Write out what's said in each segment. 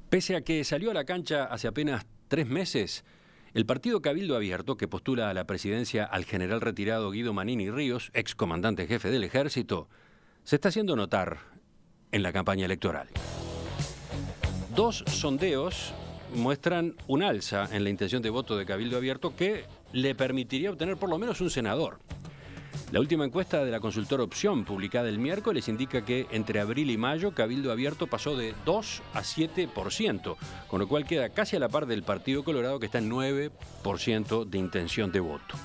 Pese a que salió a la cancha hace apenas 3 meses, el partido Cabildo Abierto, que postula a la presidencia al general retirado Guido Manini Ríos, ex comandante jefe del Ejército, se está haciendo notar en la campaña electoral. 2 sondeos muestran un alza en la intención de voto de Cabildo Abierto que le permitiría obtener por lo menos un senador. La última encuesta de la consultora Opción, publicada el miércoles, indica que entre abril y mayo Cabildo Abierto pasó de 2 a 7%, con lo cual queda casi a la par del Partido Colorado, que está en 9% de intención de voto.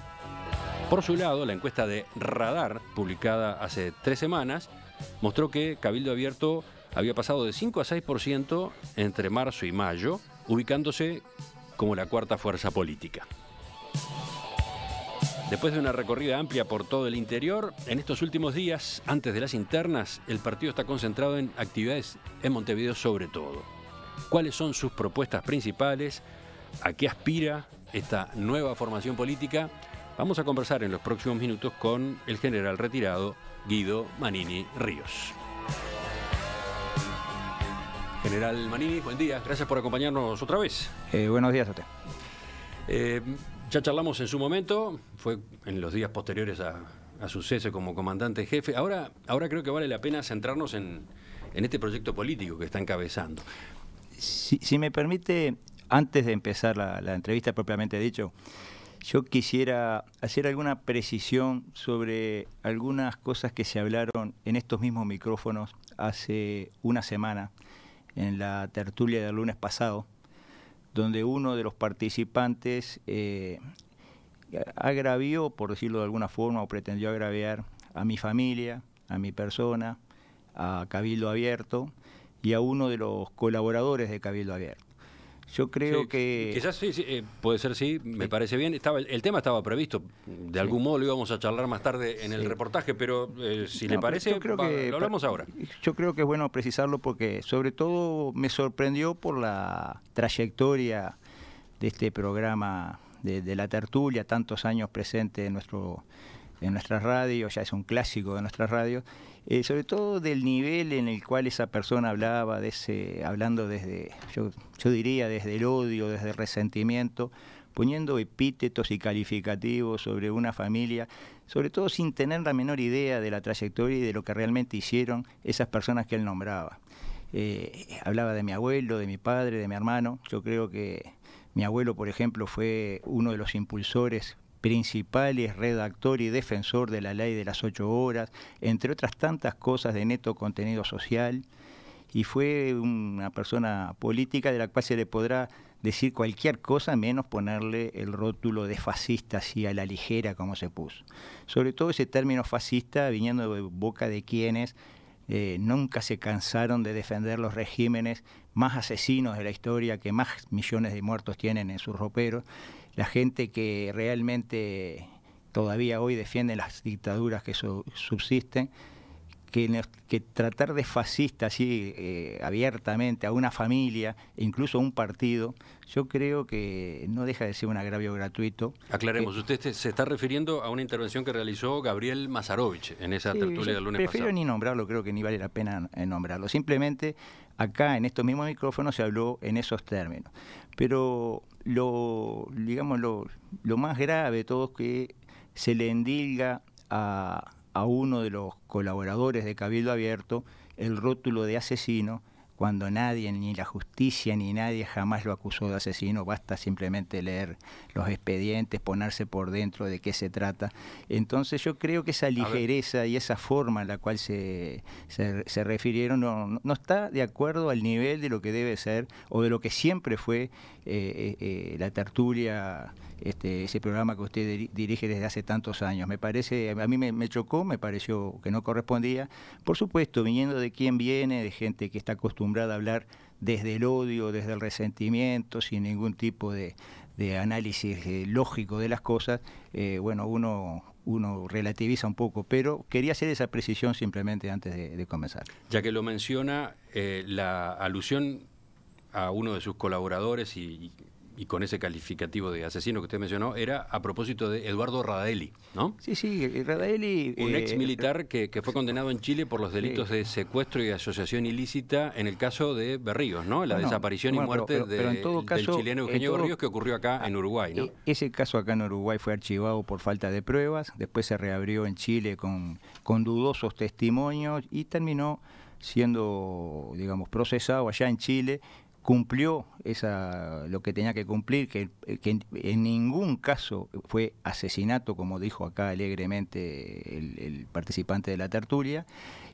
Por su lado, la encuesta de Radar, publicada hace 3 semanas, mostró que Cabildo Abierto había pasado de 5 a 6% entre marzo y mayo, ubicándose como la cuarta fuerza política. Después de una recorrida amplia por todo el interior, en estos últimos días, antes de las internas, el partido está concentrado en actividades en Montevideo sobre todo. ¿Cuáles son sus propuestas principales? ¿A qué aspira esta nueva formación política? Vamos a conversar en los próximos minutos con el general retirado Guido Manini Ríos. General Manini, buen día. Gracias por acompañarnos otra vez. Buenos días a usted. Ya charlamos en su momento, fue en los días posteriores a su cese como comandante jefe. Ahora creo que vale la pena centrarnos en este proyecto político que está encabezando. Si me permite, antes de empezar la entrevista propiamente dicho, yo quisiera hacer alguna precisión sobre algunas cosas que se hablaron en estos mismos micrófonos hace una semana, en la tertulia del lunes pasado, donde uno de los participantes agravió, por decirlo de alguna forma, o pretendió agraviar a mi familia, a mi persona, a Cabildo Abierto y a uno de los colaboradores de Cabildo Abierto. Yo creo que... Quizás sí, puede ser sí, me parece bien. El tema estaba previsto, de algún modo lo íbamos a charlar más tarde en el reportaje, pero si le parece, yo creo que lo hablamos ahora. Yo creo que es bueno precisarlo porque sobre todo me sorprendió por la trayectoria de este programa de la tertulia, tantos años presente en nuestra radio, ya es un clásico de nuestra radio, sobre todo del nivel en el cual esa persona hablaba, hablando desde, yo diría, desde el odio, desde el resentimiento, poniendo epítetos y calificativos sobre una familia, sobre todo sin tener la menor idea de la trayectoria y de lo que realmente hicieron esas personas que él nombraba. Hablaba de mi abuelo, de mi padre, de mi hermano. Yo creo que mi abuelo, por ejemplo, fue uno de los impulsores principales, redactor y defensor de la ley de las 8 horas, entre otras tantas cosas de neto contenido social, y fue una persona política de la cual se le podrá decir cualquier cosa menos ponerle el rótulo de fascista así a la ligera como se puso. Sobre todo ese término fascista viniendo de boca de quienes nunca se cansaron de defender los regímenes más asesinos de la historia, que más millones de muertos tienen en sus roperos, la gente que realmente todavía hoy defiende las dictaduras que subsisten, que tratar de fascista así abiertamente a una familia e incluso a un partido, yo creo que no deja de ser un agravio gratuito. Aclaremos, usted se está refiriendo a una intervención que realizó Gabriel Mazarovich en esa tertulia del lunes pasado. Prefiero ni nombrarlo, creo que ni vale la pena nombrarlo. Simplemente acá en estos mismos micrófonos se habló en esos términos. Pero lo más grave de todo es que se le endilga a uno de los colaboradores de Cabildo Abierto el rótulo de asesino, cuando nadie, ni la justicia, ni nadie jamás lo acusó de asesino. Basta simplemente leer los expedientes, ponerse por dentro de qué se trata. Entonces yo creo que esa ligereza y esa forma a la cual se refirieron no está de acuerdo al nivel de lo que debe ser, o de lo que siempre fue la tertulia, ese programa que usted dirige desde hace tantos años. Me parece, a mí me chocó, me pareció que no correspondía. Por supuesto, viniendo de quien viene, de gente que está acostumbrada a hablar desde el odio, desde el resentimiento, sin ningún tipo de análisis lógico de las cosas, bueno, uno relativiza un poco, pero quería hacer esa precisión simplemente antes de comenzar. Ya que lo menciona, la alusión a uno de sus colaboradores y y con ese calificativo de asesino que usted mencionó, era a propósito de Eduardo Radaelli, ¿no? Sí, sí, Radaelli... Un ex militar que fue condenado en Chile por los delitos sí. de secuestro y asociación ilícita en el caso de Berríos, ¿no? La desaparición y muerte pero en todo caso, del chileno Eugenio Berríos, que ocurrió acá en Uruguay, ¿no? Ese caso acá en Uruguay fue archivado por falta de pruebas, después se reabrió en Chile con dudosos testimonios y terminó siendo, digamos, procesado allá en Chile. Cumplió lo que tenía que cumplir, que en ningún caso fue asesinato, como dijo acá alegremente el participante de la tertulia.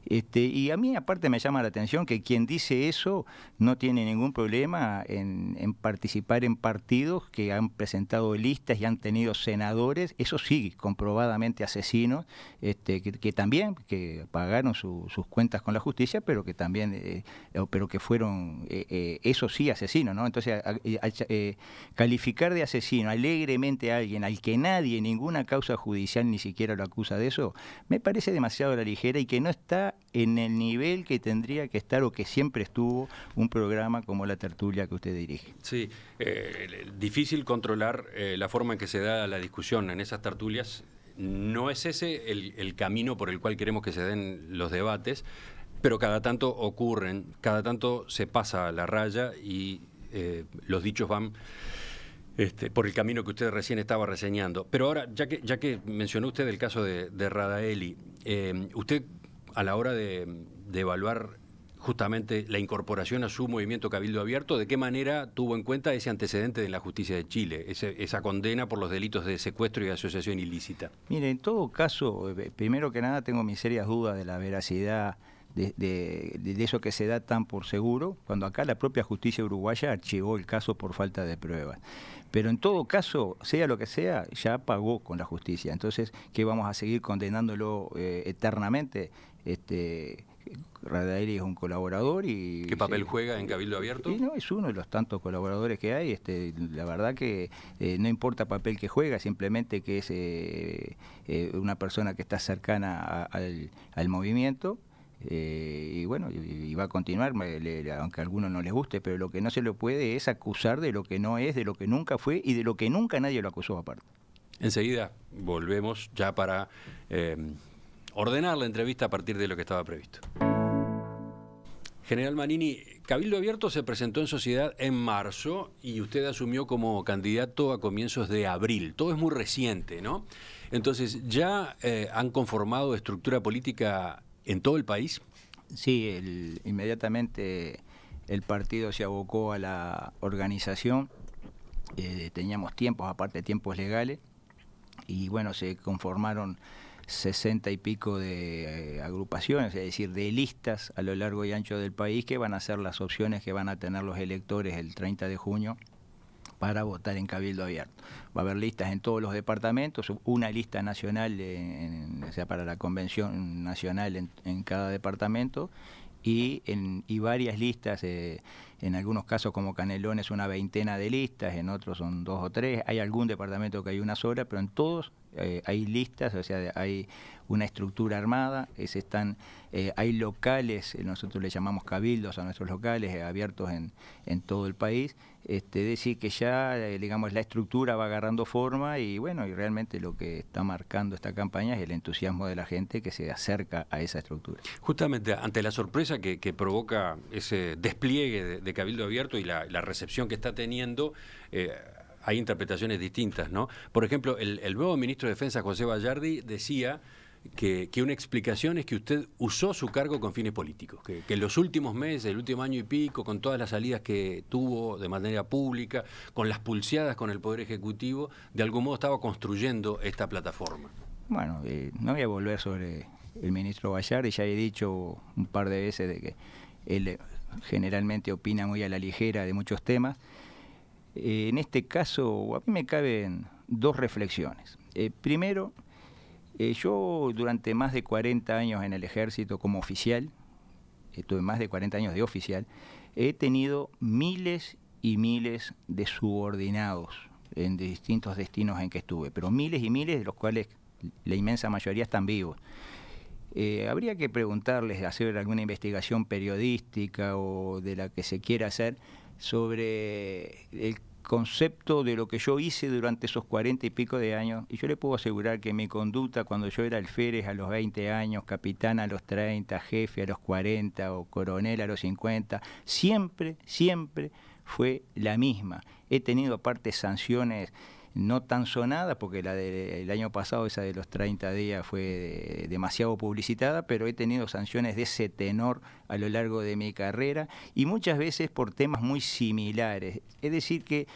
Y a mí aparte me llama la atención que quien dice eso no tiene ningún problema en participar en partidos que han presentado listas y han tenido senadores, eso sí, comprobadamente asesinos, que también que pagaron sus cuentas con la justicia, pero que también pero que fueron eso sí asesinos, ¿no? Entonces calificar de asesino alegremente a alguien al que nadie, ninguna causa judicial ni siquiera lo acusa de eso, me parece demasiado a la ligera y que no está en el nivel que tendría que estar o que siempre estuvo un programa como La Tertulia que usted dirige. Sí, difícil controlar la forma en que se da la discusión en esas tertulias. No es ese el camino por el cual queremos que se den los debates, pero cada tanto ocurren, cada tanto se pasa la raya y los dichos van por el camino que usted recién estaba reseñando. Pero ahora, ya que mencionó usted el caso de Radaelli, usted a la hora de evaluar justamente la incorporación a su movimiento Cabildo Abierto, ¿de qué manera tuvo en cuenta ese antecedente de la justicia de Chile, esa condena por los delitos de secuestro y asociación ilícita? Mire, en todo caso, primero que nada tengo mis serias dudas de la veracidad de eso que se da tan por seguro, cuando acá la propia justicia uruguaya archivó el caso por falta de pruebas. Pero en todo caso, sea lo que sea, ya pagó con la justicia. Entonces, ¿qué vamos a seguir condenándolo eternamente? Radaelli es un colaborador y... ¿Qué papel juega en Cabildo Abierto? No, es uno de los tantos colaboradores que hay. La verdad que no importa papel que juega, simplemente que es una persona que está cercana al movimiento. Y bueno, y va a continuar, aunque a algunos no les guste, pero lo que no se le puede es acusar de lo que no es, de lo que nunca fue y de lo que nunca nadie lo acusó aparte. Enseguida volvemos ya para ordenar la entrevista a partir de lo que estaba previsto. General Manini, Cabildo Abierto se presentó en sociedad en marzo y usted asumió como candidato a comienzos de abril. Todo es muy reciente, ¿no? Entonces, ¿ya han conformado estructura política en todo el país? Sí, inmediatamente el partido se abocó a la organización. Teníamos tiempos, aparte tiempos legales, y bueno, se conformaron 60 y pico de agrupaciones, es decir, de listas a lo largo y ancho del país que van a ser las opciones que van a tener los electores el 30 de junio para votar en Cabildo Abierto. Va a haber listas en todos los departamentos, una lista nacional, o sea, para la convención nacional en cada departamento, y varias listas, en algunos casos como Canelones una veintena de listas, en otros son 2 o 3, hay algún departamento que hay una sola, pero en todos hay listas, o sea, hay una estructura armada, hay locales, nosotros le llamamos cabildos a nuestros locales, abiertos en todo el país, decir que ya, digamos, la estructura va agarrando forma y bueno, y realmente lo que está marcando esta campaña es el entusiasmo de la gente que se acerca a esa estructura. Justamente ante la sorpresa que provoca ese despliegue de Cabildo Abierto y la recepción que está teniendo, hay interpretaciones distintas, ¿no? Por ejemplo, el nuevo ministro de Defensa, José Bayardi, decía que una explicación es que usted usó su cargo con fines políticos, que en los últimos meses, el último año y pico, con todas las salidas que tuvo de manera pública, con las pulseadas con el Poder Ejecutivo, de algún modo estaba construyendo esta plataforma. Bueno, no voy a volver sobre el ministro Bayardi, ya he dicho un par de veces de que él generalmente opina muy a la ligera de muchos temas. En este caso, a mí me caben 2 reflexiones. Primero, yo durante más de 40 años en el ejército como oficial, tuve más de 40 años de oficial, he tenido miles y miles de subordinados en distintos destinos en que estuve, pero miles y miles de los cuales la inmensa mayoría están vivos. Habría que preguntarles, hacer alguna investigación periodística o de la que se quiera hacer sobre concepto de lo que yo hice durante esos 40 y pico de años, y yo le puedo asegurar que mi conducta cuando yo era alférez a los 20 años, capitán a los 30, jefe a los 40 o coronel a los 50, siempre fue la misma. He tenido aparte sanciones no tan sonadas, porque la del año pasado, esa de los 30 días, fue demasiado publicitada, pero he tenido sanciones de ese tenor a lo largo de mi carrera, y muchas veces por temas muy similares. Es decir, que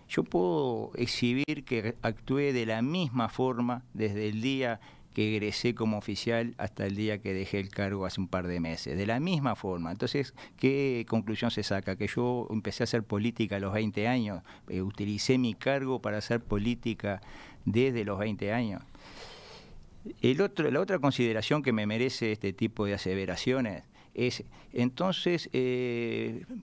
yo puedo exhibir que actué de la misma forma desde el día que egresé como oficial hasta el día que dejé el cargo hace un par de meses, de la misma forma. Entonces, ¿qué conclusión se saca? Que yo empecé a hacer política a los 20 años, utilicé mi cargo para hacer política desde los 20 años. La otra consideración que me merece este tipo de aseveraciones es, entonces,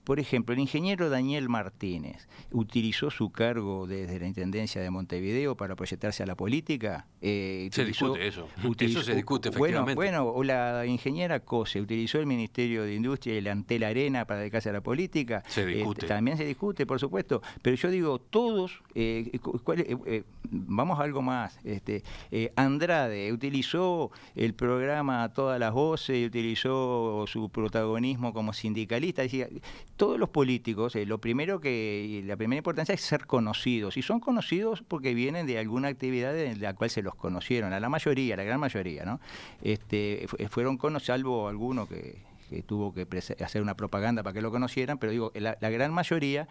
por ejemplo, el ingeniero Daniel Martínez utilizó su cargo desde la Intendencia de Montevideo para proyectarse a la política. Se discute eso. Eso se discute, efectivamente. Bueno, o la ingeniera Cose utilizó el Ministerio de Industria y el Antel Arena para dedicarse a la política. Se discute. También se discute, por supuesto. Pero yo digo, todos, vamos a algo más. Andrade utilizó el programa Todas las Voces y utilizó su protagonismo como sindicalista. Decía, todos los políticos, la primera importancia es ser conocidos, y son conocidos porque vienen de alguna actividad en la cual se los conocieron, la gran mayoría, ¿no? Fueron conocidos, salvo alguno que tuvo que hacer una propaganda para que lo conocieran, pero digo, la gran mayoría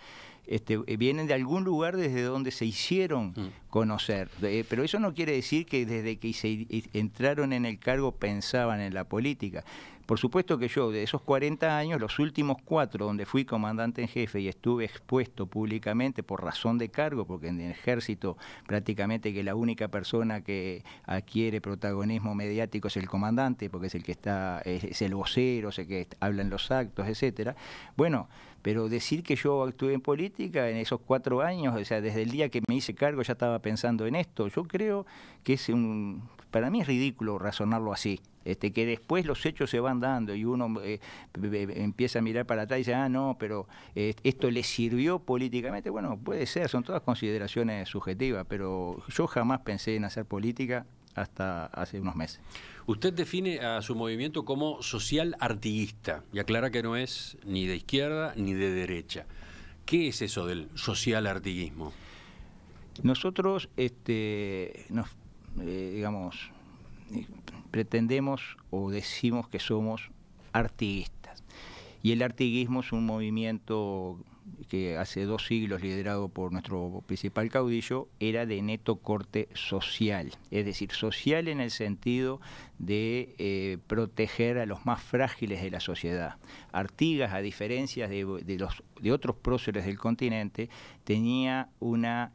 vienen de algún lugar desde donde se hicieron conocer. Pero eso no quiere decir que desde que entraron en el cargo pensaban en la política. Por supuesto que yo, de esos 40 años, los últimos 4 donde fui comandante en jefe y estuve expuesto públicamente por razón de cargo, porque en el ejército prácticamente que la única persona que adquiere protagonismo mediático es el comandante, porque es el que es el vocero, es el que habla en los actos, etcétera. Bueno, pero decir que yo actué en política en esos 4 años, o sea, desde el día que me hice cargo ya estaba pensando en esto, yo creo que para mí es ridículo razonarlo así. Que después los hechos se van dando y uno empieza a mirar para atrás y dice, no, pero esto le sirvió políticamente. Bueno, puede ser, son todas consideraciones subjetivas, pero yo jamás pensé en hacer política hasta hace unos meses. Usted define a su movimiento como social artiguista y aclara que no es ni de izquierda ni de derecha. ¿Qué es eso del social artiguismo? Nosotros, pretendemos o decimos que somos artiguistas. Y el artiguismo es un movimiento que hace 2 siglos, liderado por nuestro principal caudillo, era de neto corte social. Es decir, social en el sentido de proteger a los más frágiles de la sociedad. Artigas, a diferencia de otros próceres del continente, tenía una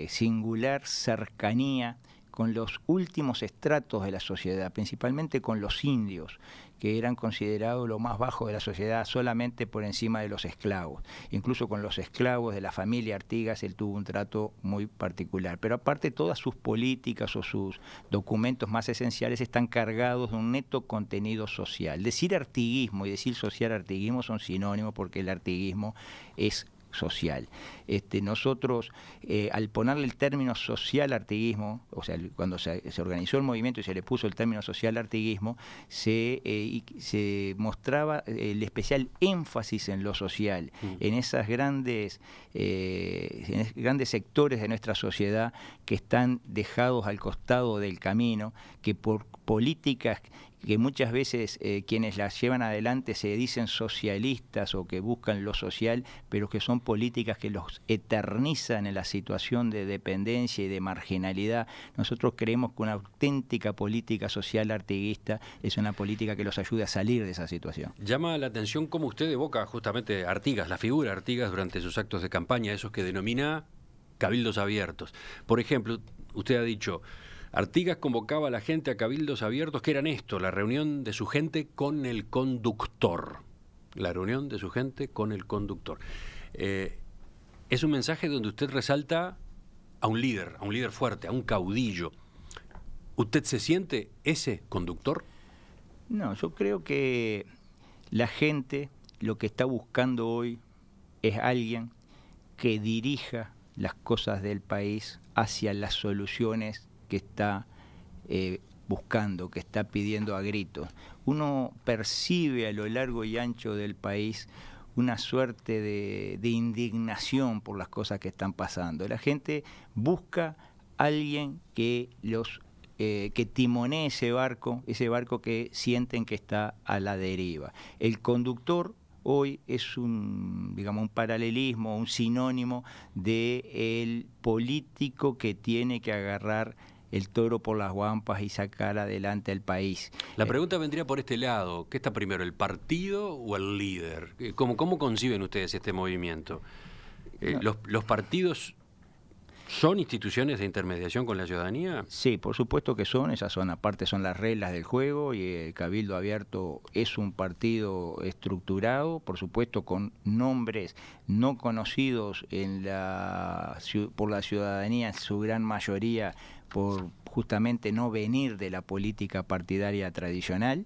singular cercanía con los últimos estratos de la sociedad, principalmente con los indios, que eran considerados lo más bajo de la sociedad, solamente por encima de los esclavos. Incluso con los esclavos de la familia Artigas él tuvo un trato muy particular. Pero aparte, todas sus políticas o sus documentos más esenciales están cargados de un neto contenido social. Decir artiguismo y decir social artiguismo son sinónimos, porque el artiguismo es social. Nosotros, al ponerle el término social artiguismo, o sea, cuando se organizó el movimiento y se le puso el término social artiguismo, se mostraba el especial énfasis en lo social, en esos grandes sectores de nuestra sociedad que están dejados al costado del camino, que por políticas que muchas veces quienes las llevan adelante se dicen socialistas o que buscan lo social, pero que son políticas que los eternizan en la situación de dependencia y de marginalidad. Nosotros creemos que una auténtica política social artiguista es una política que los ayude a salir de esa situación. Llama la atención cómo usted evoca justamente Artigas, la figura Artigas durante sus actos de campaña, esos que denomina cabildos abiertos. Por ejemplo, usted ha dicho, Artigas convocaba a la gente a cabildos abiertos, que eran esto, la reunión de su gente con el conductor. La reunión de su gente con el conductor. Es un mensaje donde usted resalta a un líder fuerte, a un caudillo. ¿Usted se siente ese conductor? No, yo creo que la gente lo que está buscando hoy es alguien que dirija las cosas del país hacia las soluciones que está buscando, que está pidiendo a gritos. Uno percibe a lo largo y ancho del país una suerte de indignación por las cosas que están pasando. La gente busca a alguien que que timonee ese barco que sienten que está a la deriva. El conductor hoy es un paralelismo, un sinónimo del político que tiene que agarrar el toro por las guampas y sacar adelante al país. La pregunta vendría por este lado. ¿Qué está primero, el partido o el líder? ¿Cómo conciben ustedes este movimiento? ¿Los partidos son instituciones de intermediación con la ciudadanía? Sí, por supuesto que son, esas son aparte, son las reglas del juego, y el Cabildo Abierto es un partido estructurado, por supuesto con nombres no conocidos por la ciudadanía en su gran mayoría, por justamente no venir de la política partidaria tradicional.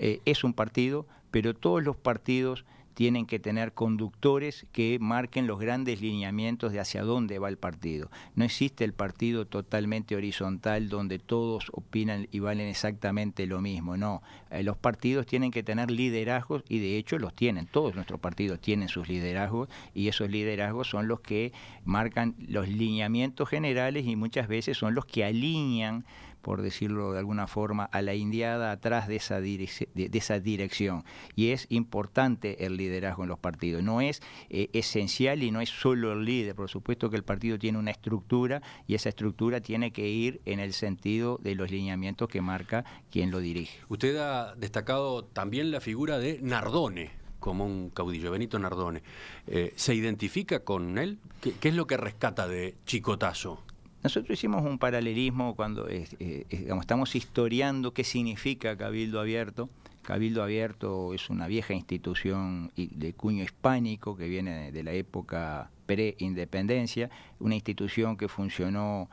Es un partido, pero todos los partidos tienen que tener conductores que marquen los grandes lineamientos de hacia dónde va el partido. No existe el partido totalmente horizontal donde todos opinan y valen exactamente lo mismo, no. Los partidos tienen que tener liderazgos, y de hecho los tienen. Todos nuestros partidos tienen sus liderazgos, y esos liderazgos son los que marcan los lineamientos generales, y muchas veces son los que alinean, por decirlo de alguna forma, a la indiada atrás de esa dirección. Y es importante el liderazgo en los partidos. No es esencial y no es solo el líder. Por supuesto que el partido tiene una estructura, y esa estructura tiene que ir en el sentido de los lineamientos que marca quien lo dirige. Usted ha destacado también la figura de Nardone como un caudillo, Benito Nardone. ¿Se identifica con él? ¿Qué es lo que rescata de Chicotazo? Nosotros hicimos un paralelismo cuando estamos historiando qué significa Cabildo Abierto. Cabildo Abierto es una vieja institución de cuño hispánico que viene de la época pre-independencia, una institución que funcionó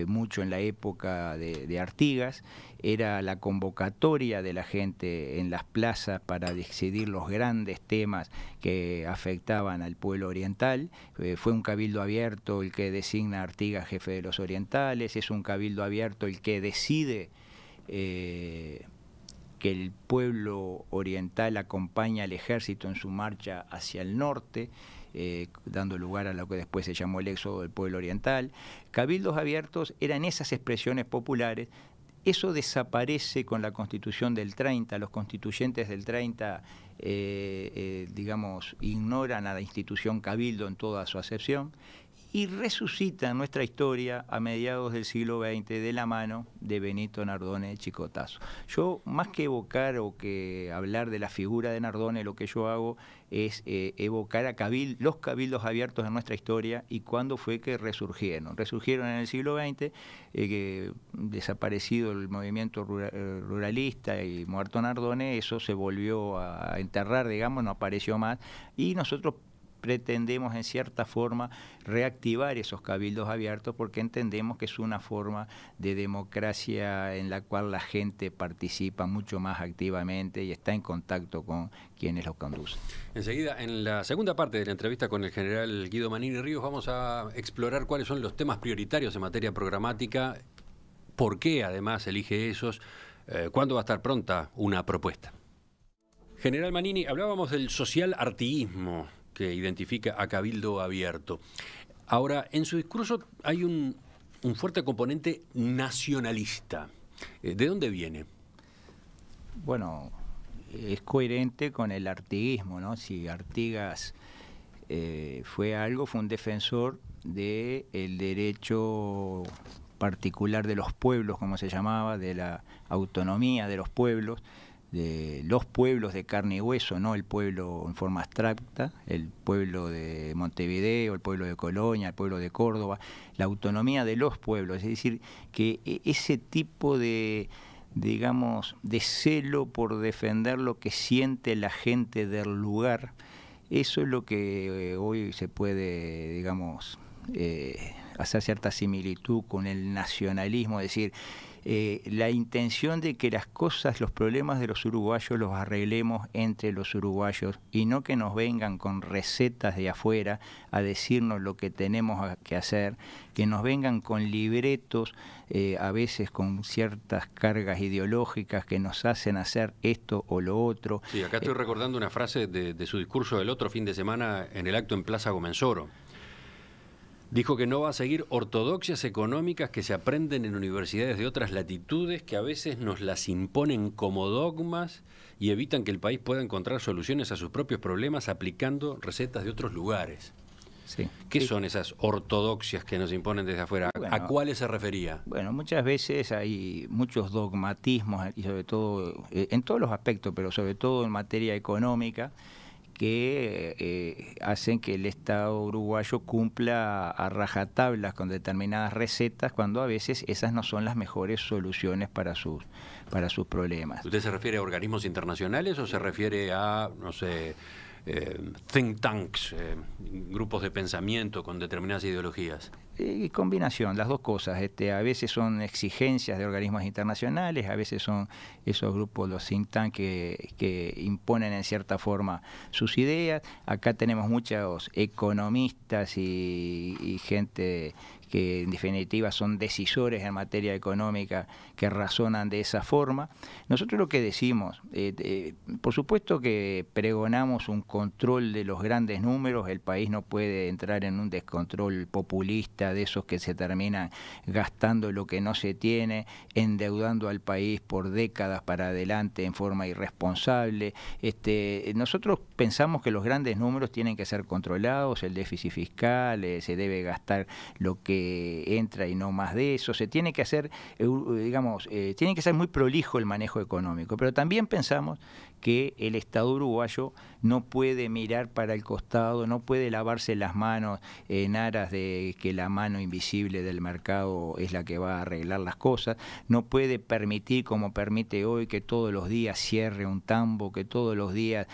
mucho en la época de Artigas. Era la convocatoria de la gente en las plazas para decidir los grandes temas que afectaban al pueblo oriental. Fue un cabildo abierto el que designa a Artigas jefe de los orientales, es un cabildo abierto el que decide que el pueblo oriental acompaña al ejército en su marcha hacia el norte, dando lugar a lo que después se llamó el éxodo del pueblo oriental. Cabildos abiertos eran esas expresiones populares. Eso desaparece con la Constitución del 30. Los constituyentes del 30, ignoran a la institución cabildo en toda su acepción, y resucita nuestra historia a mediados del siglo XX de la mano de Benito Nardone Chicotazo. Yo, más que evocar o que hablar de la figura de Nardone, lo que yo hago es evocar a los cabildos abiertos en nuestra historia y cuándo fue que resurgieron. Resurgieron en el siglo XX, desaparecido el movimiento ruralista y muerto Nardone, eso se volvió a enterrar, no apareció más, y nosotros pretendemos en cierta forma reactivar esos cabildos abiertos, porque entendemos que es una forma de democracia en la cual la gente participa mucho más activamente y está en contacto con quienes los conducen. Enseguida, en la segunda parte de la entrevista con el general Guido Manini Ríos, vamos a explorar cuáles son los temas prioritarios en materia programática, por qué además elige esos, cuándo va a estar pronta una propuesta. General Manini, hablábamos del social artiguismo que identifica a Cabildo Abierto. Ahora, en su discurso hay un fuerte componente nacionalista. ¿De dónde viene? Bueno, es coherente con el artiguismo, ¿no? Si Artigas fue un defensor del derecho particular de los pueblos, como se llamaba, de la autonomía de los pueblos de carne y hueso, no el pueblo en forma abstracta, el pueblo de Montevideo, el pueblo de Colonia, el pueblo de Córdoba, la autonomía de los pueblos, es decir, que ese tipo de celo por defender lo que siente la gente del lugar, eso es lo que hoy se puede, hacer cierta similitud con el nacionalismo, es decir, la intención de que las cosas, los problemas de los uruguayos los arreglemos entre los uruguayos y no que nos vengan con recetas de afuera a decirnos lo que tenemos que hacer, que nos vengan con libretos, a veces con ciertas cargas ideológicas que nos hacen hacer esto o lo otro. Sí, acá estoy recordando una frase de su discurso del otro fin de semana en el acto en Plaza Comensoro. Dijo que no va a seguir ortodoxias económicas que se aprenden en universidades de otras latitudes, que a veces nos las imponen como dogmas y evitan que el país pueda encontrar soluciones a sus propios problemas aplicando recetas de otros lugares. Sí. ¿Qué son esas ortodoxias que nos imponen desde afuera? Bueno, ¿a cuáles se refería? Bueno, muchas veces hay muchos dogmatismos, y sobre todo en todos los aspectos, pero sobre todo en materia económica, que hacen que el Estado uruguayo cumpla a rajatablas con determinadas recetas, cuando a veces esas no son las mejores soluciones para sus problemas. ¿Usted se refiere a organismos internacionales o se refiere a, no sé, think tanks, grupos de pensamiento con determinadas ideologías? Combinación, las dos cosas. A veces son exigencias de organismos internacionales, a veces son esos grupos, los think tanks, que imponen en cierta forma sus ideas. Acá tenemos muchos economistas y gente que en definitiva son decisores en materia económica que razonan de esa forma. Nosotros lo que decimos, por supuesto que pregonamos un control de los grandes números, el país no puede entrar en un descontrol populista de esos que se terminan gastando lo que no se tiene, endeudando al país por décadas para adelante en forma irresponsable. Nosotros pensamos que los grandes números tienen que ser controlados, el déficit fiscal, se debe gastar lo que entra y no más de eso. Se tiene que hacer, tiene que ser muy prolijo el manejo económico, pero también pensamos que el Estado uruguayo no puede mirar para el costado, no puede lavarse las manos en aras de que la mano invisible del mercado es la que va a arreglar las cosas, no puede permitir, como permite hoy, que todos los días cierre un tambo, que todos los días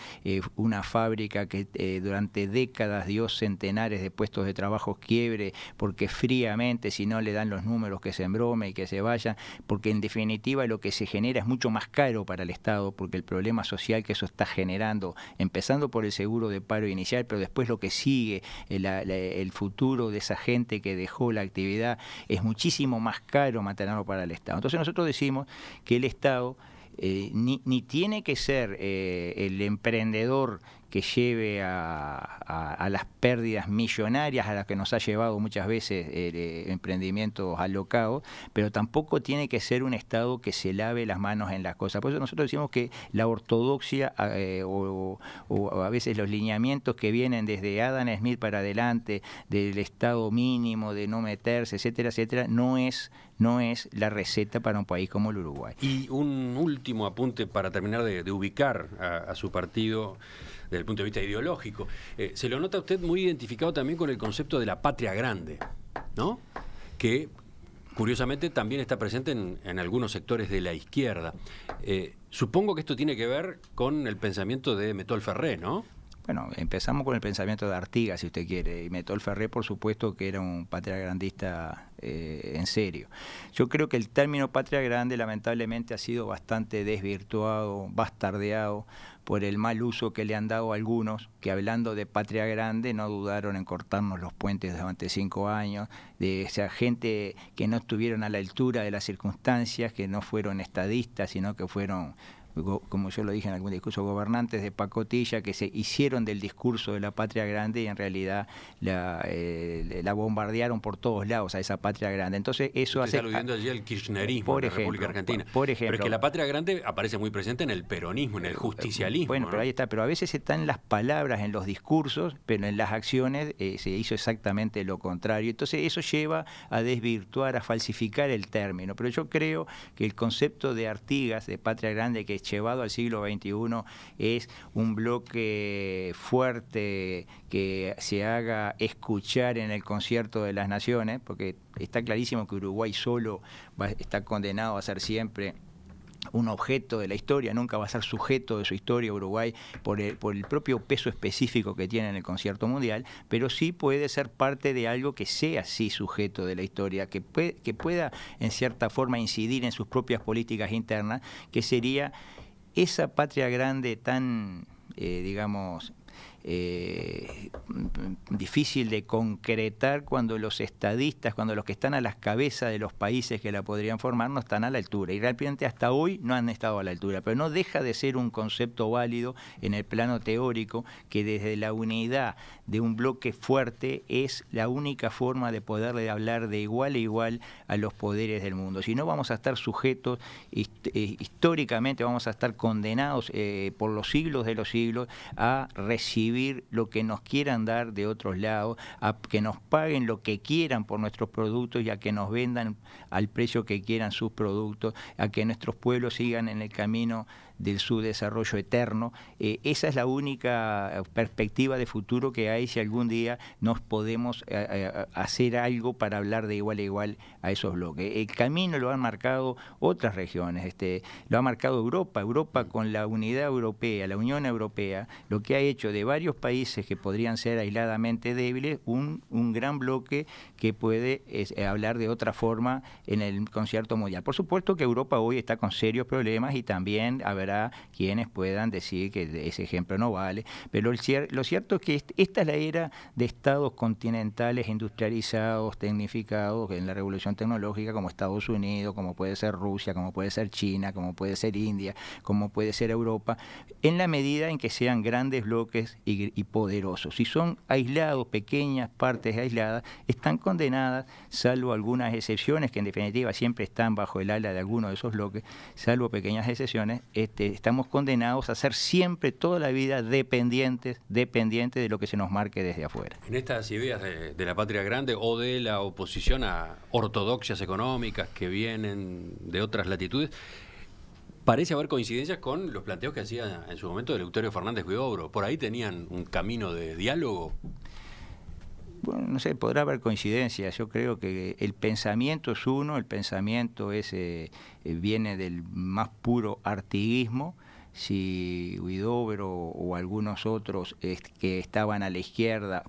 una fábrica que durante décadas dio centenares de puestos de trabajo quiebre, porque fríamente, si no le dan los números, que se embrome y que se vayan, porque en definitiva lo que se genera es mucho más caro para el Estado, porque el problema social que eso está generando, empezando por el seguro de paro inicial, pero después lo que sigue, el futuro de esa gente que dejó la actividad, es muchísimo más caro mantenerlo para el Estado. Entonces nosotros decimos que el Estado ni tiene que ser el emprendedor que lleve a las pérdidas millonarias a las que nos ha llevado muchas veces emprendimientos alocados, pero tampoco tiene que ser un Estado que se lave las manos en las cosas. Por eso nosotros decimos que la ortodoxia o a veces los lineamientos que vienen desde Adam Smith para adelante, del Estado mínimo, de no meterse, etcétera, etcétera, no es la receta para un país como el Uruguay. Y un último apunte para terminar de ubicar a su partido desde el punto de vista ideológico. Se lo nota a usted muy identificado también con el concepto de la patria grande, ¿no? Que curiosamente también está presente en algunos sectores de la izquierda. Supongo que esto tiene que ver con el pensamiento de Metol Ferré, ¿no? Bueno, empezamos con el pensamiento de Artigas, si usted quiere, y Metol Ferré, por supuesto, que era un patria grandista en serio. Yo creo que el término patria grande lamentablemente ha sido bastante desvirtuado, bastardeado por el mal uso que le han dado a algunos, que hablando de patria grande no dudaron en cortarnos los puentes durante 5 años, de gente que no estuvieron a la altura de las circunstancias, que no fueron estadistas, sino que fueron, como yo lo dije en algún discurso, gobernantes de pacotilla que se hicieron del discurso de la patria grande y en realidad la bombardearon por todos lados a esa patria grande. Entonces eso hace... Está aludiendo allí al kirchnerismo en la República Argentina. Por ejemplo, pero es que la patria grande aparece muy presente en el peronismo, en el justicialismo. Bueno, ¿no? Pero ahí está. Pero a veces están las palabras en los discursos, pero en las acciones se hizo exactamente lo contrario. Entonces eso lleva a desvirtuar, a falsificar el término. Pero yo creo que el concepto de Artigas, de patria grande, que llevado al siglo XXI es un bloque fuerte que se haga escuchar en el concierto de las naciones, porque está clarísimo que Uruguay solo está condenado a ser siempre un objeto de la historia, nunca va a ser sujeto de su historia Uruguay por el propio peso específico que tiene en el concierto mundial, pero sí puede ser parte de algo que sea sí sujeto de la historia, que pueda en cierta forma incidir en sus propias políticas internas, que sería esa patria grande tan, digamos, difícil de concretar cuando los estadistas, cuando los que están a las cabezas de los países que la podrían formar no están a la altura, y realmente hasta hoy no han estado a la altura, pero no deja de ser un concepto válido en el plano teórico, que desde la unidad de un bloque fuerte es la única forma de poderle hablar de igual a igual a los poderes del mundo. Si no, vamos a estar sujetos, históricamente vamos a estar condenados por los siglos de los siglos a recibir lo que nos quieran dar de otros lados, a que nos paguen lo que quieran por nuestros productos y a que nos vendan al precio que quieran sus productos, a que nuestros pueblos sigan en el camino del subdesarrollo eterno. Esa es la única perspectiva de futuro que hay si algún día nos podemos hacer algo para hablar de igual a igual a esos bloques. El camino lo han marcado otras regiones, lo ha marcado Europa. Europa, con la unidad europea, la Unión Europea, lo que ha hecho de varios países que podrían ser aisladamente débiles un gran bloque que puede hablar de otra forma en el concierto mundial. Por supuesto que Europa hoy está con serios problemas y también habrá quienes puedan decir que ese ejemplo no vale, pero lo cierto es que esta es la era de estados continentales industrializados, tecnificados en la revolución tecnológica, como Estados Unidos, como puede ser Rusia, como puede ser China, como puede ser India, como puede ser Europa, en la medida en que sean grandes bloques y poderosos. Si son aislados, pequeñas partes aisladas, están condenadas, salvo algunas excepciones que en definitiva siempre están bajo el ala de alguno de esos bloques, salvo pequeñas excepciones, estamos condenados a ser siempre, toda la vida, dependientes de lo que se nos marque desde afuera. En estas ideas de la patria grande o de la oposición a ortodoxias económicas que vienen de otras latitudes, parece haber coincidencias con los planteos que hacía en su momento Eleuterio Fernández Huidobro. ¿Por ahí tenían un camino de diálogo? Bueno, no sé, podrá haber coincidencias. Yo creo que el pensamiento es uno, el pensamiento viene del más puro artiguismo. Si Huidobro o algunos otros que estaban a la izquierda,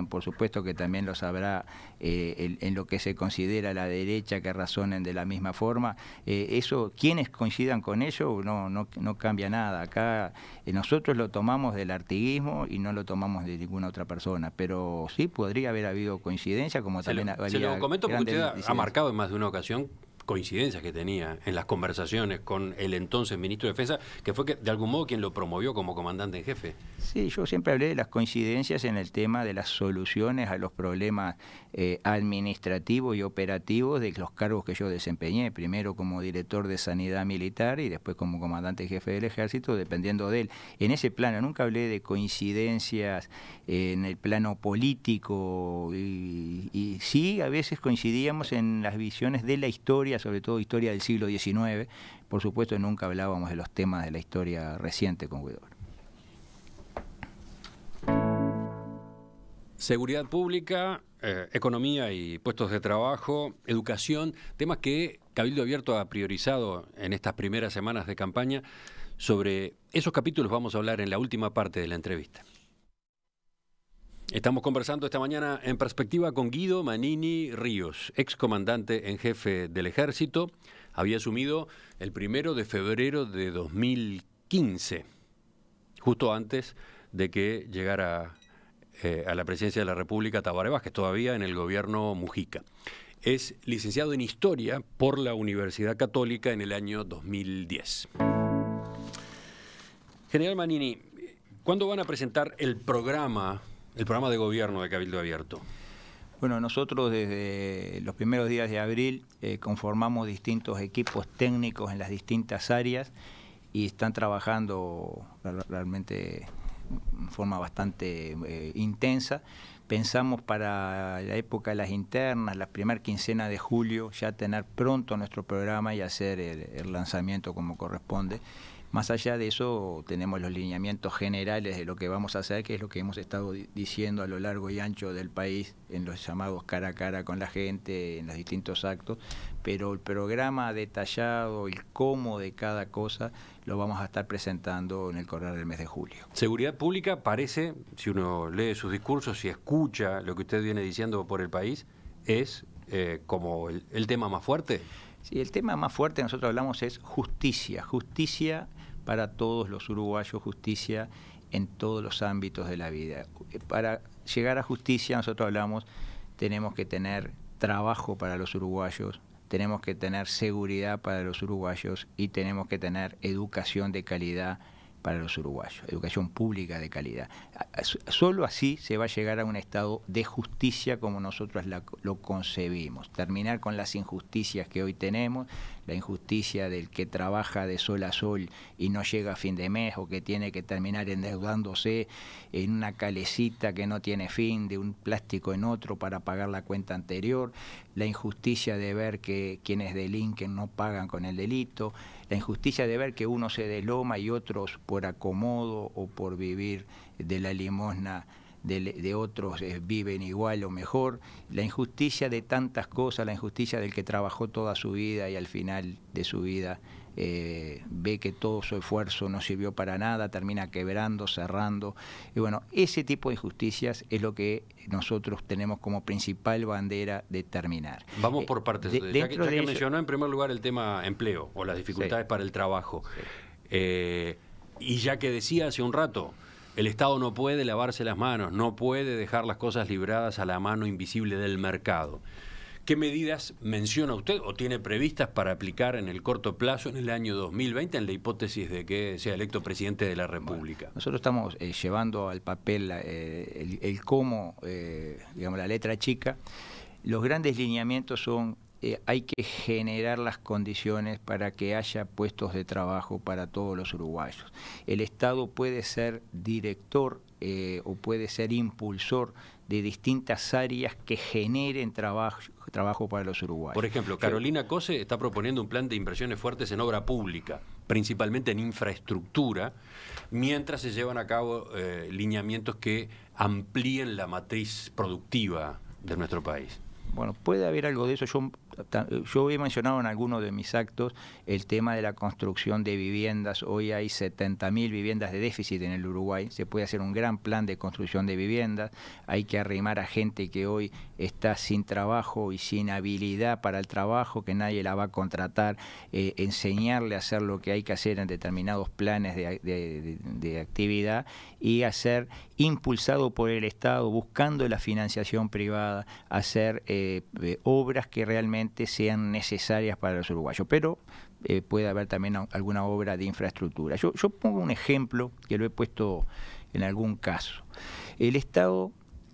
por supuesto que también lo sabrá en lo que se considera la derecha, que razonen de la misma forma, eso, quienes coincidan con ello no cambia nada. Acá nosotros lo tomamos del artiguismo y no lo tomamos de ninguna otra persona, pero sí podría haber habido coincidencia, como también había. Se lo comento porque usted ha marcado en más de una ocasión coincidencias que tenía en las conversaciones con el entonces ministro de Defensa, que fue de algún modo quien lo promovió como comandante en jefe. Sí, yo siempre hablé de las coincidencias en el tema de las soluciones a los problemas administrativos y operativos de los cargos que yo desempeñé, primero como director de Sanidad Militar y después como comandante jefe del Ejército, dependiendo de él. En ese plano, nunca hablé de coincidencias en el plano político y sí, a veces coincidíamos en las visiones de la historia, sobre todo historia del siglo XIX. Por supuesto, nunca hablábamos de los temas de la historia reciente con Huidobro. Seguridad pública, economía y puestos de trabajo, educación, temas que Cabildo Abierto ha priorizado en estas primeras semanas de campaña. Sobre esos capítulos vamos a hablar en la última parte de la entrevista. Estamos conversando esta mañana en Perspectiva con Guido Manini Ríos, excomandante en jefe del Ejército. Había asumido el 1 de febrero de 2015, justo antes de que llegara a la presidencia de la República Tabaré Vázquez, todavía en el gobierno Mujica. Es licenciado en Historia por la Universidad Católica en el año 2010. General Manini, ¿cuándo van a presentar el programa de gobierno de Cabildo Abierto? Bueno, nosotros desde los primeros días de abril conformamos distintos equipos técnicos en las distintas áreas y están trabajando realmente en forma bastante intensa. Pensamos para la época de las internas, la primera quincena de julio, ya tener pronto nuestro programa y hacer el lanzamiento como corresponde. Más allá de eso, tenemos los lineamientos generales de lo que vamos a hacer, que es lo que hemos estado diciendo a lo largo y ancho del país, en los llamados cara a cara con la gente, en los distintos actos, pero el programa detallado, el cómo de cada cosa, lo vamos a estar presentando en el correr del mes de julio. Seguridad pública parece, si uno lee sus discursos y escucha lo que usted viene diciendo por el país, es como el tema más fuerte. Sí, el tema más fuerte que nosotros hablamos es justicia, justicia para todos los uruguayos, justicia en todos los ámbitos de la vida. Para llegar a justicia, nosotros hablamos, tenemos que tener trabajo para los uruguayos, tenemos que tener seguridad para los uruguayos y tenemos que tener educación de calidad para los uruguayos, educación pública de calidad. Solo así se va a llegar a un estado de justicia como nosotros lo concebimos. Terminar con las injusticias que hoy tenemos, la injusticia del que trabaja de sol a sol y no llega a fin de mes, o que tiene que terminar endeudándose en una calecita que no tiene fin, de un plástico en otro para pagar la cuenta anterior, la injusticia de ver que quienes delinquen no pagan con el delito, la injusticia de ver que uno se desloma y otros por acomodo o por vivir de la limosna de otros viven igual o mejor, la injusticia de tantas cosas, la injusticia del que trabajó toda su vida y al final de su vida ve que todo su esfuerzo no sirvió para nada, termina quebrando, cerrando. Y bueno, ese tipo de injusticias es lo que nosotros tenemos como principal bandera de terminar. Vamos por partes. Ya que mencionó en primer lugar el tema empleo o las dificultades para el trabajo. Y ya que decía hace un rato, el Estado no puede lavarse las manos, no puede dejar las cosas libradas a la mano invisible del mercado. ¿Qué medidas menciona usted o tiene previstas para aplicar en el corto plazo, en el año 2020, en la hipótesis de que sea electo presidente de la República? Bueno, nosotros estamos llevando al papel el cómo, digamos, la letra chica. Los grandes lineamientos son: hay que generar las condiciones para que haya puestos de trabajo para todos los uruguayos. El Estado puede ser director o puede ser impulsor de distintas áreas que generen trabajo para los uruguayos. Por ejemplo, Carolina Cose está proponiendo un plan de inversiones fuertes en obra pública, principalmente en infraestructura, mientras se llevan a cabo lineamientos que amplíen la matriz productiva de nuestro país. Bueno, puede haber algo de eso. Yo he mencionado en algunos de mis actos el tema de la construcción de viviendas. Hoy hay 70.000 viviendas de déficit en el Uruguay. Se puede hacer un gran plan de construcción de viviendas. Hay que arrimar a gente que hoy está sin trabajo y sin habilidad para el trabajo, que nadie la va a contratar, enseñarle a hacer lo que hay que hacer en determinados planes de actividad y hacer, impulsado por el Estado, buscando la financiación privada, hacer obras que realmente sean necesarias para los uruguayos, pero puede haber también alguna obra de infraestructura. Yo pongo un ejemplo que lo he puesto en algún caso. El Estado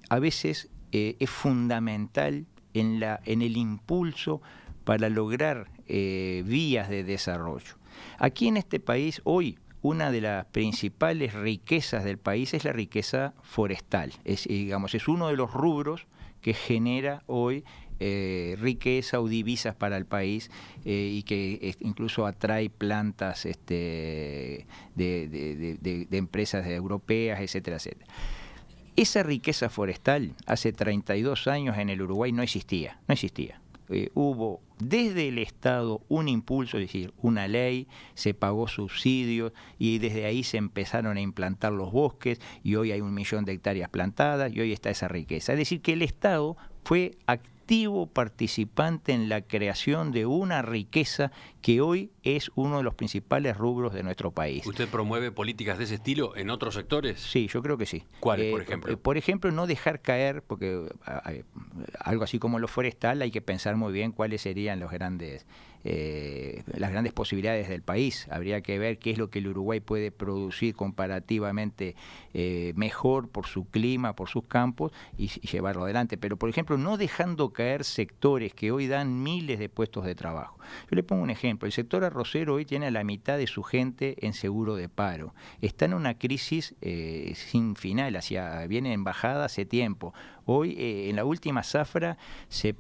a veces es fundamental en el impulso para lograr vías de desarrollo. Aquí en este país hoy una de las principales riquezas del país es la riqueza forestal. Es uno de los rubros que genera hoy riqueza o divisas para el país y que incluso atrae plantas de empresas europeas, etcétera, etcétera. Esa riqueza forestal hace 32 años en el Uruguay no existía. Hubo desde el Estado un impulso, es decir, una ley, se pagó subsidios y desde ahí se empezaron a implantar los bosques y hoy hay 1 millón de hectáreas plantadas y hoy está esa riqueza. Es decir, que el Estado fue activo participante en la creación de una riqueza que hoy es uno de los principales rubros de nuestro país. ¿Usted promueve políticas de ese estilo en otros sectores? Sí, yo creo que sí. ¿Cuáles, por ejemplo? Por ejemplo, no dejar caer, porque algo así como lo forestal hay que pensar muy bien cuáles serían las grandes posibilidades del país. Habría que ver qué es lo que el Uruguay puede producir comparativamente mejor por su clima, por sus campos y llevarlo adelante. Pero, por ejemplo, no dejando caer sectores que hoy dan miles de puestos de trabajo. Yo le pongo un ejemplo. El sector arrocero hoy tiene a la mitad de su gente en seguro de paro. Está en una crisis sin final, viene en bajada hace tiempo. Hoy, en la última zafra, se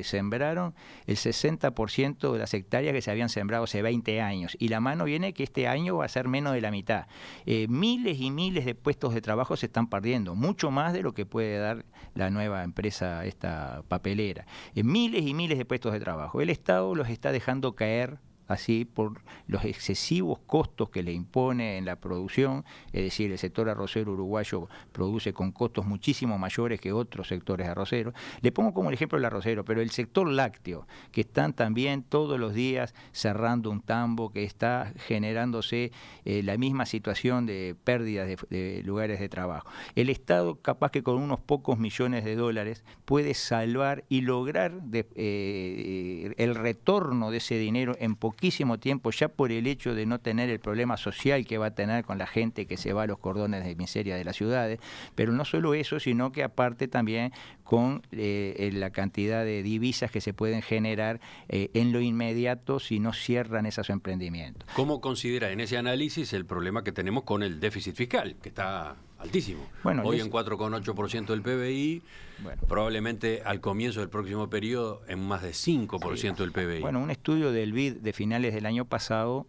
sembraron el 60% 50% de las hectáreas que se habían sembrado hace 20 años. Y la mano viene que este año va a ser menos de la mitad. Miles y miles de puestos de trabajo se están perdiendo, mucho más de lo que puede dar la nueva empresa, esta papelera. Miles y miles de puestos de trabajo. El Estado los está dejando caer así por los excesivos costos que le impone en la producción, es decir, el sector arrocero uruguayo produce con costos muchísimo mayores que otros sectores arroceros. Le pongo como el ejemplo el arrocero, pero el sector lácteo, que están también todos los días cerrando un tambo, que está generándose la misma situación de pérdidas de lugares de trabajo. El Estado, capaz que con unos pocos millones de dólares, puede salvar y lograr el retorno de ese dinero en poquísimo tiempo, ya por el hecho de no tener el problema social que va a tener con la gente que se va a los cordones de miseria de las ciudades, pero no solo eso, sino que aparte también con la cantidad de divisas que se pueden generar en lo inmediato si no cierran esos emprendimientos. ¿Cómo considera en ese análisis el problema que tenemos con el déficit fiscal, que está altísimo? Bueno, hoy en 4,8% del PBI, bueno, probablemente al comienzo del próximo periodo en más de 5% del PBI. Bueno, un estudio del BID de finales del año pasado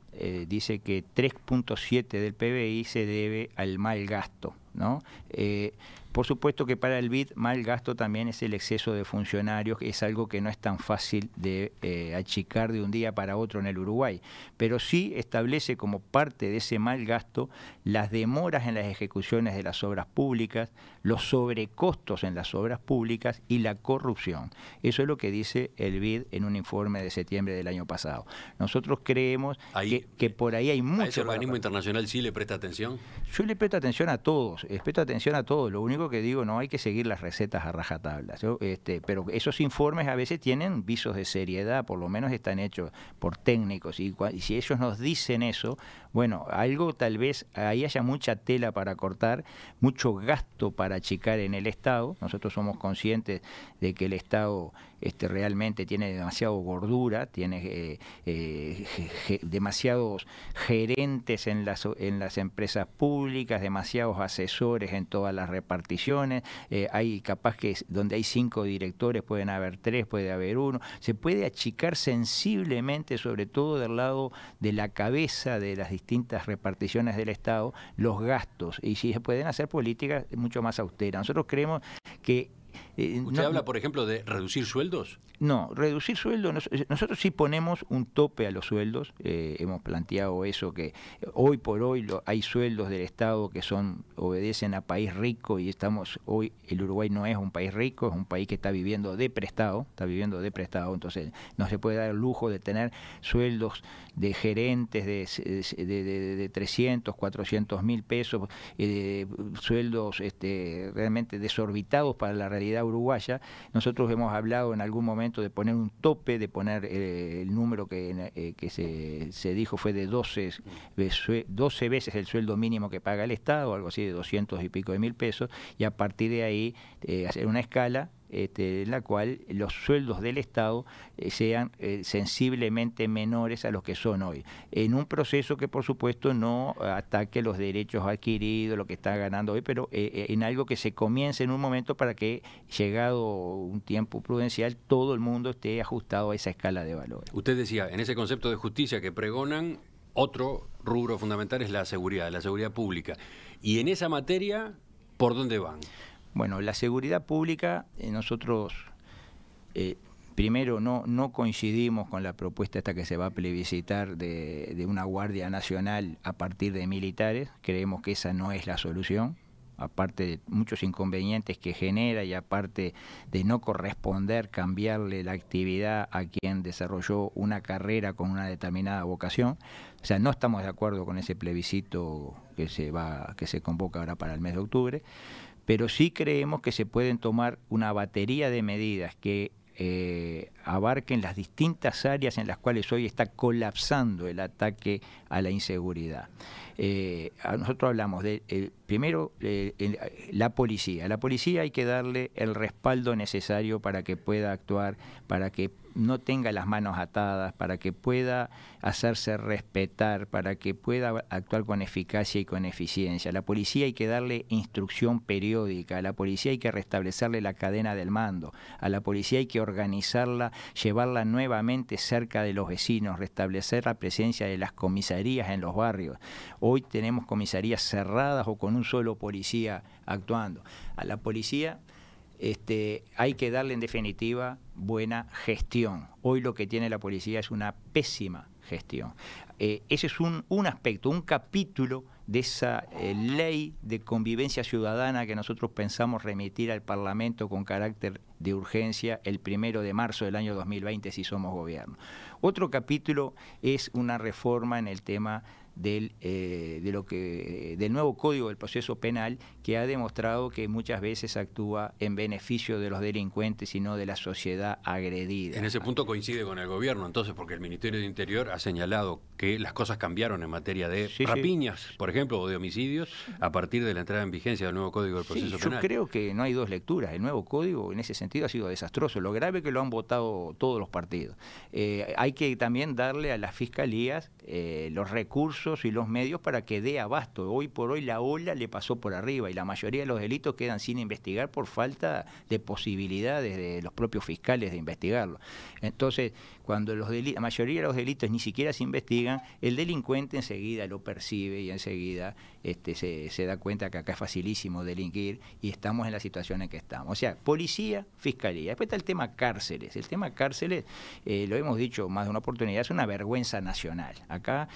dice que 3,7% del PBI se debe al mal gasto, ¿no? Por supuesto que para el BID mal gasto también es el exceso de funcionarios, que es algo que no es tan fácil de achicar de un día para otro en el Uruguay, pero sí establece como parte de ese mal gasto las demoras en las ejecuciones de las obras públicas, los sobrecostos en las obras públicas y la corrupción. Eso es lo que dice el BID en un informe de septiembre del año pasado. Nosotros creemos que por ahí hay mucho. ¿A ese organismo internacional sí le presta atención? Yo le presto atención a todos, Lo único que digo, no hay que seguir las recetas a rajatabla. Pero esos informes a veces tienen visos de seriedad, por lo menos están hechos por técnicos. Y si ellos nos dicen eso, bueno, algo tal vez ahí haya mucha tela para cortar, mucho gasto para achicar en el Estado. Nosotros somos conscientes de que el Estado realmente tiene demasiado gordura, tiene demasiados gerentes en las empresas públicas, demasiados asesores en todas las reparticiones, hay capaz que donde hay 5 directores pueden haber 3, puede haber 1, se puede achicar sensiblemente, sobre todo del lado de la cabeza de las distintas reparticiones del Estado, los gastos, y si se pueden hacer políticas mucho más austeras. Nosotros creemos que ¿Usted habla, por ejemplo, de reducir sueldos? No, reducir sueldos, nosotros sí ponemos un tope a los sueldos, hemos planteado eso, que hoy por hoy hay sueldos del Estado que obedecen a país rico, y hoy el Uruguay no es un país rico, es un país que está viviendo de prestado, entonces no se puede dar el lujo de tener sueldos de gerentes de 300, 400 mil pesos, sueldos realmente desorbitados para la realidad uruguaya. Nosotros hemos hablado en algún momento de poner un tope, de poner el número que se dijo fue de 12 veces el sueldo mínimo que paga el Estado, algo así de 200 y pico de mil pesos, y a partir de ahí hacer una escala en la cual los sueldos del Estado sean sensiblemente menores a los que son hoy, en un proceso que por supuesto no ataque los derechos adquiridos, lo que está ganando hoy, pero en algo que se comience en un momento para que, llegado un tiempo prudencial, todo el mundo esté ajustado a esa escala de valores. Usted decía, en ese concepto de justicia que pregonan, otro rubro fundamental es la seguridad pública, y en esa materia, ¿por dónde van? Bueno, la seguridad pública, nosotros primero no coincidimos con la propuesta esta que se va a plebiscitar de una Guardia Nacional a partir de militares. Creemos que esa no es la solución, aparte de muchos inconvenientes que genera y aparte de no corresponder cambiarle la actividad a quien desarrolló una carrera con una determinada vocación. O sea, no estamos de acuerdo con ese plebiscito que se convoca ahora para el mes de octubre. Pero sí creemos que se pueden tomar una batería de medidas que abarquen las distintas áreas en las cuales hoy está colapsando el ataque a la inseguridad. Nosotros hablamos de, primero, la policía. A la policía hay que darle el respaldo necesario para que pueda actuar, para que no tenga las manos atadas, para que pueda hacerse respetar, para que pueda actuar con eficacia y con eficiencia. A la policía hay que darle instrucción periódica, a la policía hay que restablecerle la cadena del mando, a la policía hay que organizarla seguridad, llevarla nuevamente cerca de los vecinos, restablecer la presencia de las comisarías en los barrios. Hoy tenemos comisarías cerradas o con un solo policía actuando. A la policía hay que darle en definitiva buena gestión. Hoy lo que tiene la policía es una pésima gestión. Ese es un aspecto, un capítulo de esa ley de convivencia ciudadana que nosotros pensamos remitir al Parlamento con carácter de urgencia el 1 de marzo del año 2020 si somos gobierno. Otro capítulo es una reforma en el tema del nuevo Código del Proceso Penal, que ha demostrado que muchas veces actúa en beneficio de los delincuentes y no de la sociedad agredida. En ese punto coincide con el gobierno, entonces, porque el Ministerio de Interior ha señalado que las cosas cambiaron en materia de rapiñas, por ejemplo, o de homicidios, a partir de la entrada en vigencia del nuevo Código del Proceso Penal. Yo creo que no hay dos lecturas. El nuevo Código, en ese sentido, ha sido desastroso. Lo grave es que lo han votado todos los partidos. Hay que también darle a las fiscalías los recursos y los medios para que dé abasto. Hoy por hoy la ola le pasó por arriba y la mayoría de los delitos quedan sin investigar por falta de posibilidades de los propios fiscales de investigarlo. Entonces, cuando la mayoría de los delitos ni siquiera se investigan, el delincuente enseguida lo percibe y enseguida se da cuenta que acá es facilísimo delinquir y estamos en la situación en que estamos. O sea, policía, fiscalía. Después está el tema cárceles. El tema cárceles, lo hemos dicho más de una oportunidad, es una vergüenza nacional. Acá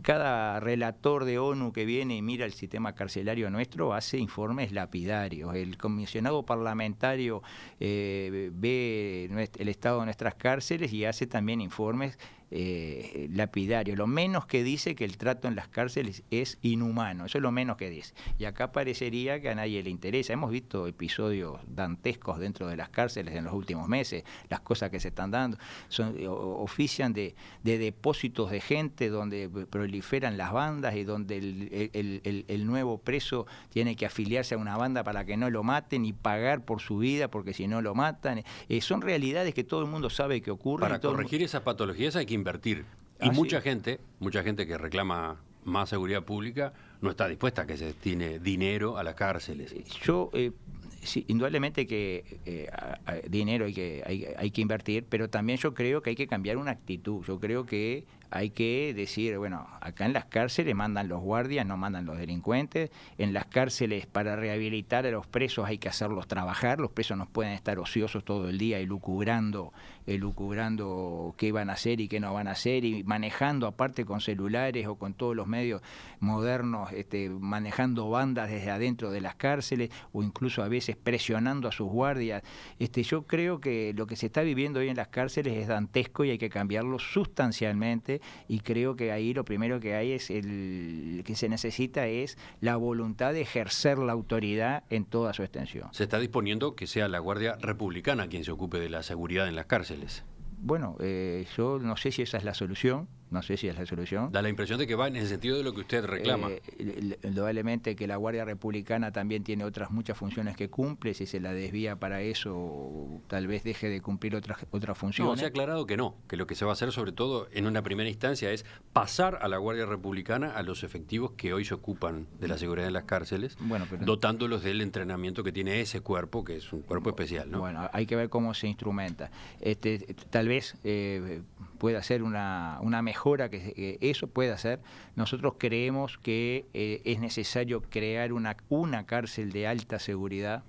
cada relator de ONU que viene y mira el sistema carcelario nuestro hace informes lapidarios. El comisionado parlamentario ve el estado de nuestras cárceles y hace también informes lapidario. Lo menos que dice que el trato en las cárceles es inhumano, eso es lo menos que dice. Y acá parecería que a nadie le interesa. Hemos visto episodios dantescos dentro de las cárceles en los últimos meses, las cosas que se están dando, ofician de depósitos de gente donde proliferan las bandas y donde el nuevo preso tiene que afiliarse a una banda para que no lo maten y pagar por su vida porque si no lo matan. Son realidades que todo el mundo sabe que ocurren. Para corregir esas patologías hay que invertir. Y mucha gente que reclama más seguridad pública no está dispuesta a que se destine dinero a las cárceles. Sí, indudablemente que dinero hay que invertir, pero también yo creo que hay que cambiar una actitud. Yo creo que hay que decir, bueno, acá en las cárceles mandan los guardias, no mandan los delincuentes. En las cárceles, para rehabilitar a los presos hay que hacerlos trabajar. Los presos no pueden estar ociosos todo el día y lucubrando qué van a hacer y qué no van a hacer, y manejando aparte con celulares o con todos los medios modernos, manejando bandas desde adentro de las cárceles o incluso a veces presionando a sus guardias. Yo creo que lo que se está viviendo hoy en las cárceles es dantesco y hay que cambiarlo sustancialmente, y creo que ahí lo primero que hay es que se necesita es la voluntad de ejercer la autoridad en toda su extensión. Se está disponiendo que sea la Guardia Republicana quien se ocupe de la seguridad en las cárceles. Bueno, yo no sé si esa es la solución. No sé si es la solución. Da la impresión de que va en el sentido de lo que usted reclama. Indudablemente que la Guardia Republicana también tiene otras muchas funciones que cumple. Si se la desvía para eso, tal vez deje de cumplir otras funciones. No, se ha aclarado que no, que lo que se va a hacer sobre todo en una primera instancia es pasar a la Guardia Republicana a los efectivos que hoy se ocupan de la seguridad de las cárceles, dotándolos del entrenamiento que tiene ese cuerpo, que es un cuerpo especial, ¿no? Bueno, hay que ver cómo se instrumenta. Tal vez pueda ser una mejora, que eso puede hacer. Nosotros creemos que es necesario crear una cárcel de alta seguridad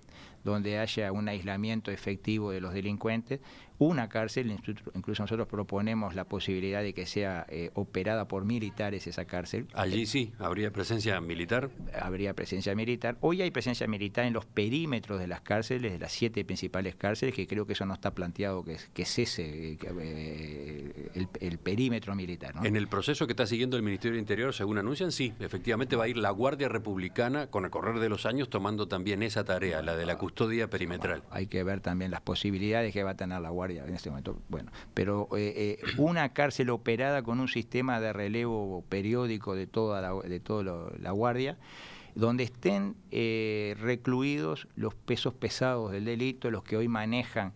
donde haya un aislamiento efectivo de los delincuentes, una cárcel, incluso nosotros proponemos la posibilidad de que sea operada por militares esa cárcel. Allí sí, ¿habría presencia militar? Habría presencia militar. Hoy hay presencia militar en los perímetros de las cárceles, de las 7 principales cárceles, que creo que eso no está planteado que cese el perímetro militar, ¿no? En el proceso que está siguiendo el Ministerio del Interior, según anuncian, sí, efectivamente va a ir la Guardia Republicana con el correr de los años tomando también esa tarea, la de la custodia perimetral. Hay que ver también las posibilidades que va a tener la Guardia en este momento. Bueno, pero una cárcel operada con un sistema de relevo periódico de toda la Guardia, donde estén recluidos los pesos pesados del delito, los que hoy manejan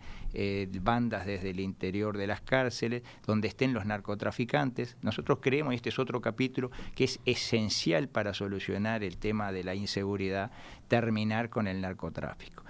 bandas desde el interior de las cárceles, donde estén los narcotraficantes. Nosotros creemos, y este es otro capítulo, que es esencial para solucionar el tema de la inseguridad, terminar con el narcotráfico.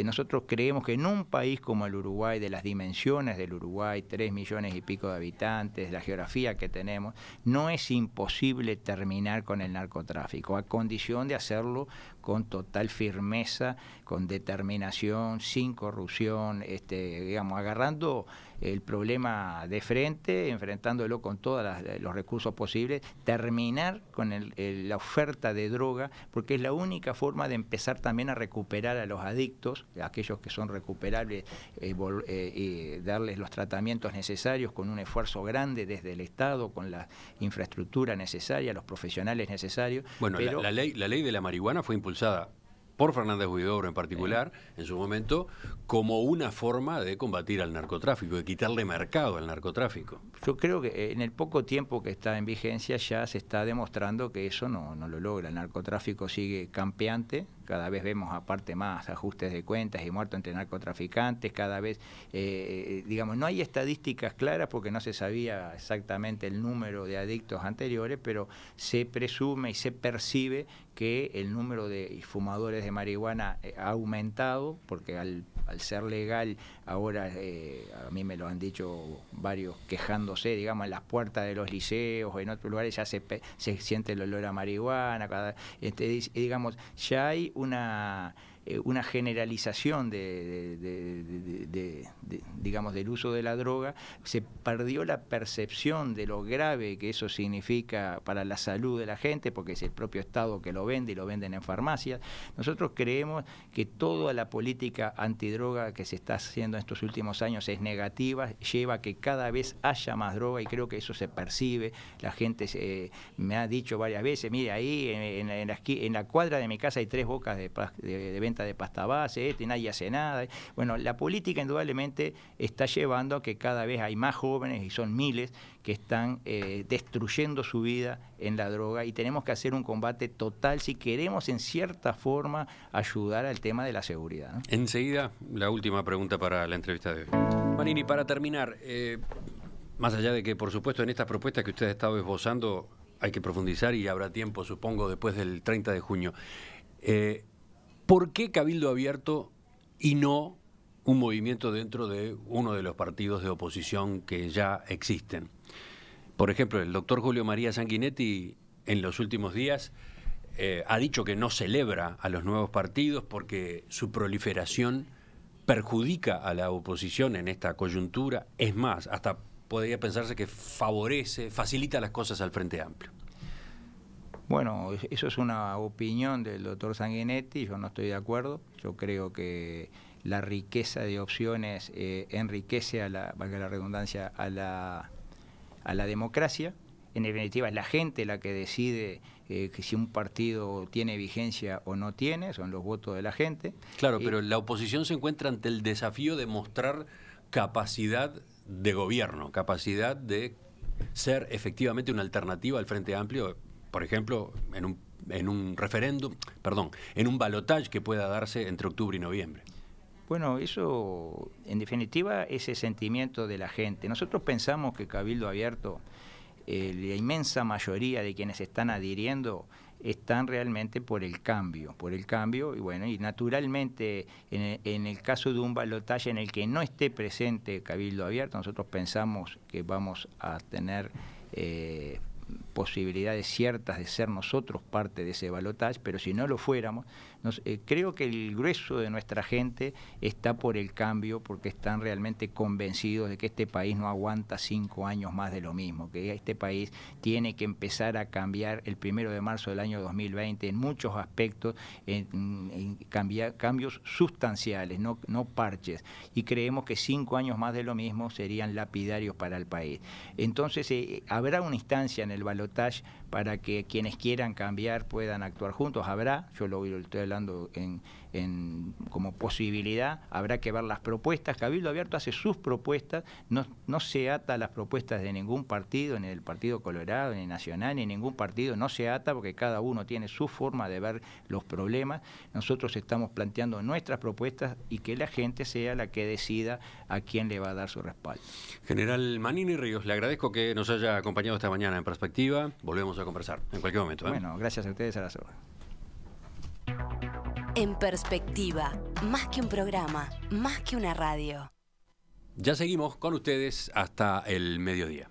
Nosotros creemos que en un país como el Uruguay, de las dimensiones del Uruguay, 3 millones y pico de habitantes, la geografía que tenemos, no es imposible terminar con el narcotráfico, a condición de hacerlo con total firmeza, con determinación, sin corrupción, digamos, agarrando el problema de frente, enfrentándolo con todos los recursos posibles, terminar con la oferta de droga, porque es la única forma de empezar también a recuperar a los adictos, aquellos que son recuperables, darles los tratamientos necesarios con un esfuerzo grande desde el Estado, con la infraestructura necesaria, los profesionales necesarios. Bueno, pero la ley de la marihuana fue impulsada por Fernández Huidobro en particular, en su momento, como una forma de combatir al narcotráfico, de quitarle mercado al narcotráfico. Yo creo que en el poco tiempo que está en vigencia ya se está demostrando que eso no lo logra. El narcotráfico sigue campeante, cada vez vemos aparte más ajustes de cuentas y muertos entre narcotraficantes, cada vez, digamos, no hay estadísticas claras porque no se sabía exactamente el número de adictos anteriores, pero se presume y se percibe que el número de fumadores de marihuana ha aumentado, porque al ser legal ahora, a mí me lo han dicho varios quejándose, digamos, en las puertas de los liceos o en otros lugares ya se siente el olor a marihuana, digamos, ya hay una generalización digamos, del uso de la droga. Se perdió la percepción de lo grave que eso significa para la salud de la gente, porque es el propio Estado que lo vende y lo venden en farmacias. Nosotros creemos que toda la política antidroga que se está haciendo en estos últimos años es negativa, lleva a que cada vez haya más droga, y creo que eso se percibe. La gente me ha dicho varias veces, mire, ahí en la cuadra de mi casa hay 3 bocas de venta de pasta base, y nadie hace nada. Bueno, la política indudablemente está llevando a que cada vez hay más jóvenes, y son miles, que están destruyendo su vida en la droga, y tenemos que hacer un combate total si queremos en cierta forma ayudar al tema de la seguridad, ¿no? Enseguida, la última pregunta para la entrevista de hoy. Manini, para terminar, más allá de que, por supuesto, en estas propuestas que usted ha estado esbozando hay que profundizar y habrá tiempo, supongo, después del 30 de junio, ¿por qué Cabildo Abierto y no un movimiento dentro de uno de los partidos de oposición que ya existen? Por ejemplo, el doctor Julio María Sanguinetti en los últimos días ha dicho que no celebra a los nuevos partidos porque su proliferación perjudica a la oposición en esta coyuntura. Es más, hasta podría pensarse que facilita las cosas al Frente Amplio. Bueno, eso es una opinión del doctor Sanguinetti, yo no estoy de acuerdo. Yo creo que la riqueza de opciones enriquece, valga la redundancia, a la democracia. En definitiva, es la gente la que decide que si un partido tiene vigencia o no tiene, son los votos de la gente. Claro, pero la oposición se encuentra ante el desafío de mostrar capacidad de gobierno, capacidad de ser efectivamente una alternativa al Frente Amplio, por ejemplo, en un referéndum, en un balotaje que pueda darse entre octubre y noviembre. Bueno, eso, en definitiva, ese sentimiento de la gente. Nosotros pensamos que Cabildo Abierto, la inmensa mayoría de quienes están adhiriendo, están realmente por el cambio, y bueno, y naturalmente en el caso de un balotaje en el que no esté presente Cabildo Abierto, nosotros pensamos que vamos a tener posibilidades ciertas de ser nosotros parte de ese balotaje, pero si no lo fuéramos, creo que el grueso de nuestra gente está por el cambio, porque están realmente convencidos de que este país no aguanta 5 años más de lo mismo, que este país tiene que empezar a cambiar el 1 de marzo del año 2020 en muchos aspectos, cambios sustanciales, no parches, y creemos que 5 años más de lo mismo serían lapidarios para el país. Entonces habrá una instancia en el balotaje para que quienes quieran cambiar puedan actuar juntos. Habrá, yo lo estoy hablando como posibilidad, habrá que ver las propuestas. Cabildo Abierto hace sus propuestas, no se ata a las propuestas de ningún partido, ni del Partido Colorado, ni Nacional, ni ningún partido, no se ata porque cada uno tiene su forma de ver los problemas. Nosotros estamos planteando nuestras propuestas y que la gente sea la que decida a quién le va a dar su respaldo. General Manini Ríos, le agradezco que nos haya acompañado esta mañana en Perspectiva. Volvemos a conversar en cualquier momento. Bueno, gracias a ustedes, a las órdenes. En Perspectiva, más que un programa, más que una radio. Ya seguimos con ustedes hasta el mediodía.